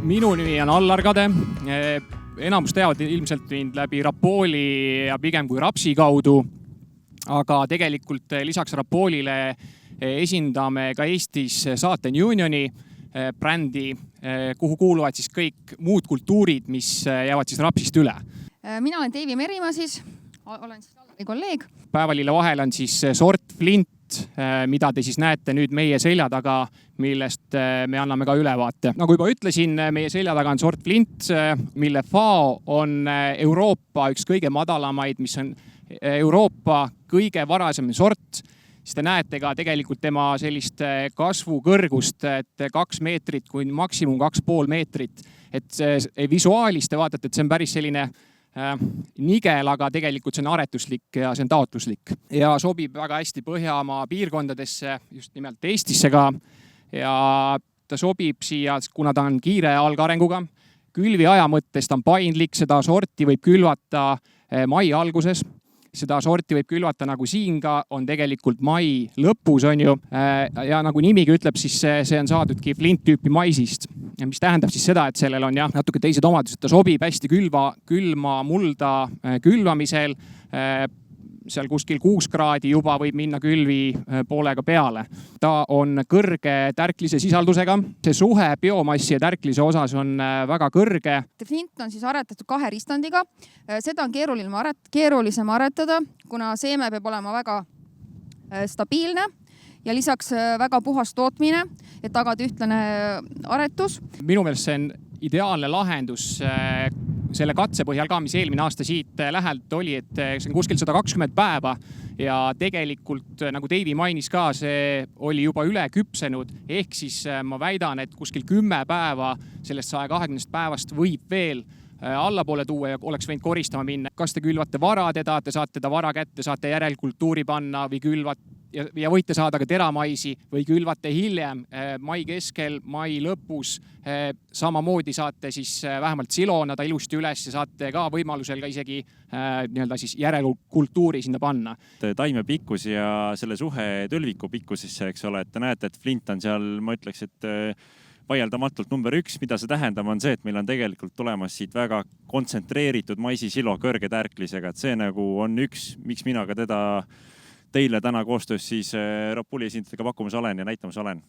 Minu nimi on Allar Kade. Enamus teavad ilmselt mind läbi Rapooli ja pigem kui Rapsi kaudu. Aga tegelikult lisaks Rapoolile esindame ka Eestis Saaten Unioni brändi, kuhu kuuluvad siis kõik muud kultuurid, mis jäävad siis Rapsist üle. Mina olen Deivi Merimaa siis, olen siis Allari kolleeg. Päevalille vahel on siis sort Flint, mida te siis näete nüüd meie selja taga, millest me anname ka ülevaate. Nagu juba ütlesin, meie selja taga on sort Flint, mille FAO on Euroopa üks kõige madalamaid, mis on Euroopa kõige varasem sort. Siis te näete ka tegelikult tema sellist kasvu kõrgust, et 2 meetrit kui maksimum 2,5 meetrit. Et visuaalis te vaatate, et see on päris selline nigel, aga tegelikult see on aretuslik ja see on taotluslik. Ja sobib väga hästi Põhjamaa piirkondadesse, just nimelt Eestisse ka. Ja ta sobib siia, kuna ta on kiire algarenguga. Külviaja mõttes ta on paindlik, seda sorti võib külvata mai alguses. Seda sorti võib külvata nagu siin ka, on tegelikult mai lõpus, on ju. Ja nagu nimigi ütleb, siis see on saadudki Flint tüüpi maisist. Mis tähendab siis seda, et sellel on natuke teised omadused. Ta sobib hästi külma mulda külvamisel. Seal kuskil 6 kraadi juba võib minna külvi poolega peale. Ta on kõrge tärklise sisaldusega. See suhe biomassi ja tärklise osas on väga kõrge. Flint on siis aretatud 2 ristandiga. Seda on keerulisem aretada, kuna seeme peab olema väga stabiilne ja lisaks väga puhas tootmine, et tagada ühtlane aretus. Minu meelest see on ideaalne lahendus selle katse põhjal ka, mis eelmine aasta siit lähelt oli, et see on kuskil 120 päeva ja tegelikult, nagu Deivi mainis ka, see oli juba üle küpsenud. Ehk siis ma väidan, et kuskil 10 päeva sellest 120 päevast võib veel allapoole tuua ja oleks võinud koristama minna. Kas te külvate vara teda, te saate teda vara kätte, saate järelkultuuri panna või külvat ja võite saada ka teramaisi või külvate hiljem mai keskel, mai lõpus. Samamoodi saate siis vähemalt silonada ilusti üles ja saate ka võimalusel ka isegi siis järelkultuuri sinna panna. Taime pikkus ja selle suhe tõlviku pikkusesse, eks ole, et te näete, et Flint on seal, ma ütleks, et vaieldamatult number 1, mida see tähendab, on see, et meil on tegelikult tulemas siit väga kontsentreeritud maisisilo kõrge tärklisega. Et see nagu on üks, miks mina ka teda teile täna koostöös siis Rapooli esindajatega pakkumas olen ja näitamas olen.